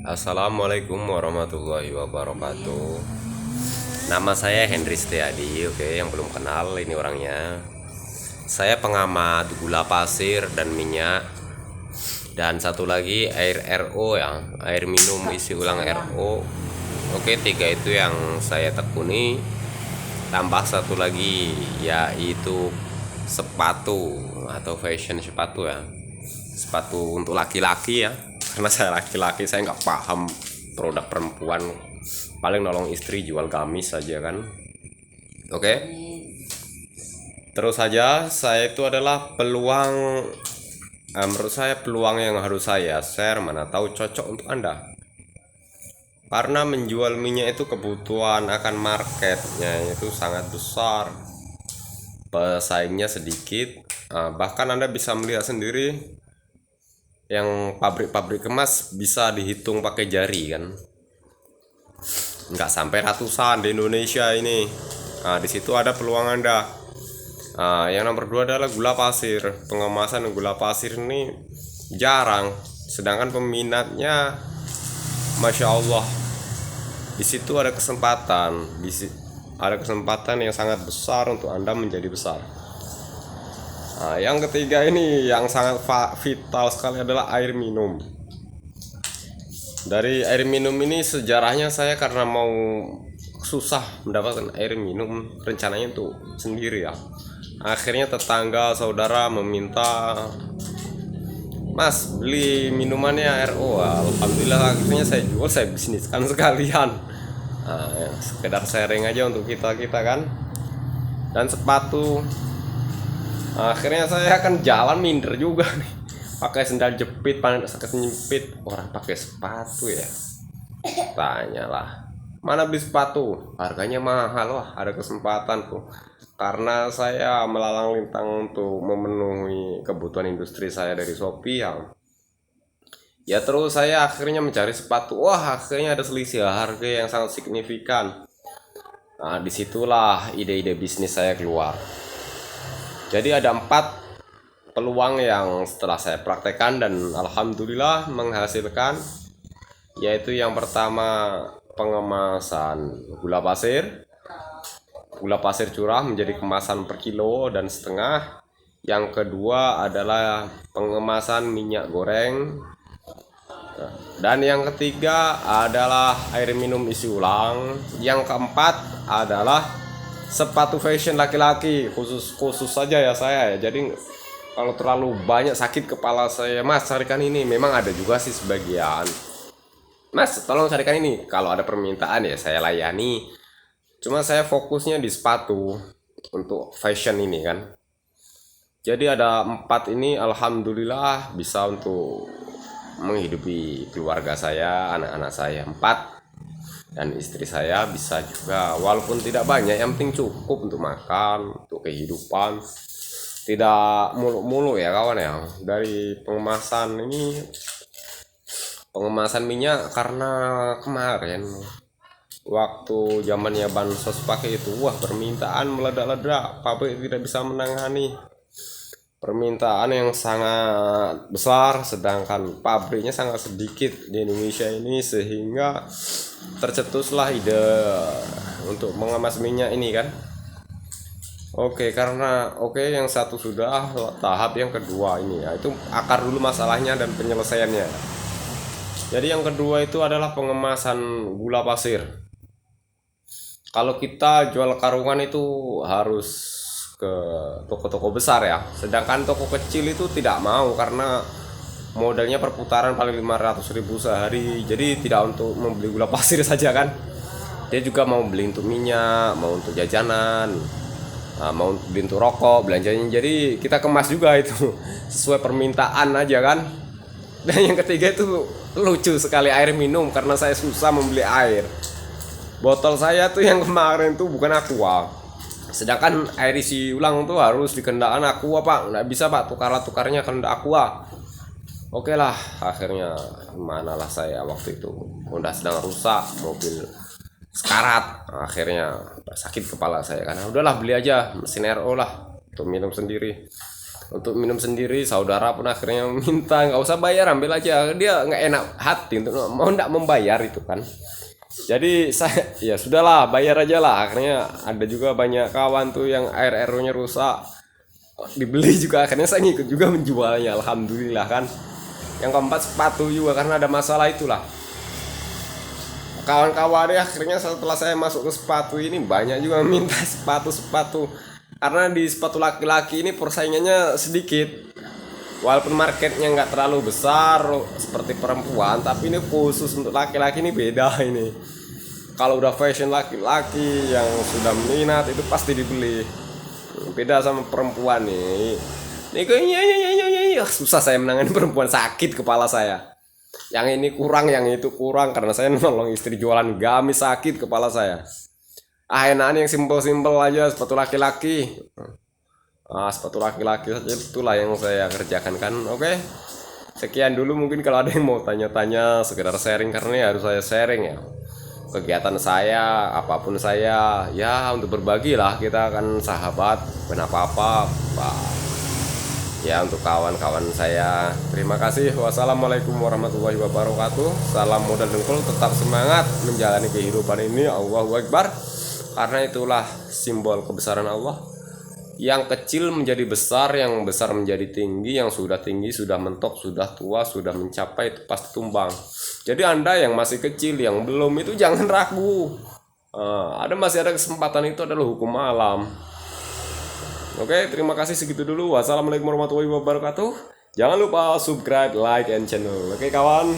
Assalamualaikum warahmatullahi wabarakatuh. Nama saya Henry Setiadi. Oke, yang belum kenal ini orangnya. Saya pengamat gula pasir dan minyak. Dan satu lagi air RO ya, air minum isi ulang RO. Oke, tiga itu yang saya tekuni. Tambah satu lagi yaitu sepatu atau fashion sepatu ya. Sepatu untuk laki-laki ya, karena saya laki-laki, saya nggak paham produk perempuan, paling nolong istri jual gamis saja kan. Oke, terus saja saya itu adalah peluang, menurut saya peluang yang harus saya share, mana tahu cocok untuk anda, karena menjual minyak itu kebutuhan akan marketnya itu sangat besar, pesaingnya sedikit. Bahkan anda bisa melihat sendiri, yang pabrik-pabrik kemas bisa dihitung pakai jari kan, nggak sampai ratusan di Indonesia ini. Di situ ada peluang anda. Yang nomor dua adalah gula pasir. Pengemasan gula pasir ini jarang, sedangkan peminatnya masya Allah. Di situ ada kesempatan, ada kesempatan yang sangat besar untuk anda menjadi besar. Yang ketiga ini yang sangat vital sekali adalah air minum. Dari air minum ini sejarahnya, saya karena mau susah mendapatkan air minum rencananya tuh sendiri ya. Akhirnya tetangga saudara meminta, "Mas, beli minumannya RO." Alhamdulillah akhirnya saya jual, saya bisniskan sekalian. Ya, sekedar sharing aja untuk kita-kita kan. Dan sepatu, akhirnya saya akan jalan minder juga nih, pakai sendal jepit, paling sakit nyempit, orang pakai sepatu ya. Tanyalah, mana beli sepatu, harganya mahal. Wah, ada kesempatan tuh, karena saya melalang lintang untuk memenuhi kebutuhan industri saya dari Shopee ya terus saya akhirnya mencari sepatu. Wah, akhirnya ada selisih harga yang sangat signifikan. Disitulah ide-ide bisnis saya keluar. Jadi ada 4 peluang yang setelah saya praktekkan dan alhamdulillah menghasilkan, yaitu yang pertama pengemasan gula pasir. Gula pasir curah menjadi kemasan per kilo dan setengah. Yang kedua adalah pengemasan minyak goreng. Dan yang ketiga adalah air minum isi ulang. Yang keempat adalah sepatu fashion laki-laki, khusus saja ya saya ya. Jadi kalau terlalu banyak sakit kepala saya, "Mas, carikan ini." Memang ada juga sih sebagian, "Mas, tolong carikan ini." Kalau ada permintaan ya saya layani. Cuma saya fokusnya di sepatu untuk fashion ini kan. Jadi ada 4 ini alhamdulillah bisa untuk menghidupi keluarga saya, anak-anak saya 4, dan istri saya bisa juga, walaupun tidak banyak, yang penting cukup untuk makan, untuk kehidupan. Tidak muluk-muluk ya kawan ya. Dari pengemasan minyak, karena kemarin waktu zamannya bansos pakai itu, wah, permintaan meledak-ledak, pabrik tidak bisa menangani permintaan yang sangat besar, sedangkan pabriknya sangat sedikit di Indonesia ini, sehingga tercetuslah ide untuk mengemas minyak ini kan. Oke, yang satu sudah, tahap yang kedua ini ya, itu akar dulu masalahnya dan penyelesaiannya. Jadi yang kedua itu adalah pengemasan gula pasir. Kalau kita jual karungan itu harus ke toko-toko besar ya, sedangkan toko kecil itu tidak mau, karena modalnya perputaran paling 500.000 sehari. Jadi tidak untuk membeli gula pasir saja kan, dia juga mau beli untuk minyak, mau untuk jajanan, mau beli untuk rokok, belanjanya. Jadi kita kemas juga itu sesuai permintaan aja kan. Dan yang ketiga itu lucu sekali, air minum, karena saya susah membeli air. Botol saya tuh yang kemarin tuh bukan aqua, sedangkan air isi ulang tuh harus di kendaraan aqua pak, nggak bisa pak tukarnya kendaraan aqua. Oke lah, akhirnya manalah saya waktu itu, Honda sedang rusak, mobil sekarat. Akhirnya sakit kepala saya, karena udahlah beli aja mesin RO lah untuk minum sendiri. Untuk minum sendiri saudara pun akhirnya minta nggak usah bayar, ambil aja. Dia nggak enak hati untuk mau nggak membayar itu kan. Jadi saya ya sudahlah, bayar aja lah. Akhirnya ada juga banyak kawan tuh yang air RO-nya rusak, dibeli juga, akhirnya saya ngikut juga menjualnya, alhamdulillah kan. Yang keempat sepatu juga, karena ada masalah itulah kawan-kawan ya. Akhirnya setelah saya masuk ke sepatu ini banyak juga minta sepatu-sepatu, karena di sepatu laki-laki ini persaingannya sedikit, walaupun marketnya nggak terlalu besar seperti perempuan, tapi ini khusus untuk laki-laki ini beda ini. Kalau udah fashion laki-laki yang sudah minat itu pasti dibeli, beda sama perempuan nih. Ini kayaknya ya, susah saya menangani perempuan, sakit kepala saya. Yang ini kurang, yang itu kurang, karena saya nolong istri jualan gamis, sakit kepala saya. Enakan yang simpel-simpel aja, sepatu laki-laki. Sepatu laki-laki saja itulah yang saya kerjakan kan. Oke, sekian dulu. Mungkin kalau ada yang mau tanya-tanya, sekedar sharing, karena ini harus saya sharing ya, kegiatan saya, apapun saya ya, untuk berbagi lah, kita kan sahabat, kenapa-apa ya, untuk kawan-kawan saya. Terima kasih. Wassalamualaikum warahmatullahi wabarakatuh. Salam modal dengkul, tetap semangat menjalani kehidupan ini. Allahu Akbar. Karena itulah simbol kebesaran Allah. Yang kecil menjadi besar, yang besar menjadi tinggi, yang sudah tinggi sudah mentok, sudah tua, sudah mencapai, itu pasti tumbang. Jadi Anda yang masih kecil, yang belum, itu jangan ragu. Masih ada kesempatan, itu adalah hukum alam. Oke, terima kasih, segitu dulu. Wassalamualaikum warahmatullahi wabarakatuh. Jangan lupa subscribe, like, and channel. Oke kawan.